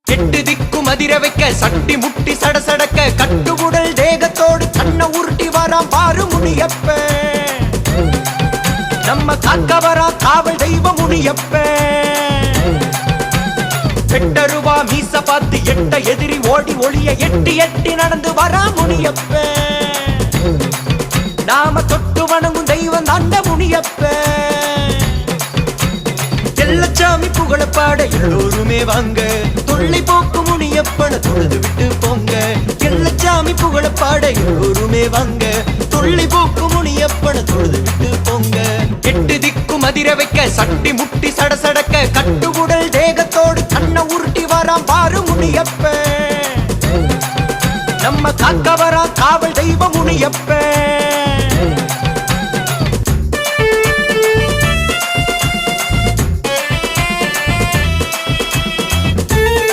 எட்டு திக்கும் அதிர வைக்க சட்டி முட்டி சடசடக்க கட்டுகுடல் தேகத்தோடு கண்ண உருட்டி வரான் பாரு முனியப்ப. நம்ம காக்க வரா காவல் தெய்வ முனியப்ப. எட்டருவா மீச பார்த்து எட்ட எதிரி ஓடி ஒளிய எட்டி எட்டி நடந்து வரா முனியப்ப. நாம தொட்டு வணங்கும் தெய்வம் தாண்ட முனியப்ப. எல்லச்சாமி புகழப்பாட எல்லோருமே வாங்க, தொல்லை போக்கு முனியப்பன தொழுது விட்டு போங்க. எல்லச்சாமி புகழப்பாட எல்லோருமே வாங்க, தொல்லை போக்கு முனியப்பன தொழுது விட்டு போங்க. எட்டு திக்கும் அதிர வைக்க சட்டி முட்டி சடசடக்க கட்டுகுடல் தேகத்தோடு கண்ண உருட்டி வரான் பாரு முனியப்ப. நம்ம காக்க வரா காவல் தெய்வ முனியப்ப.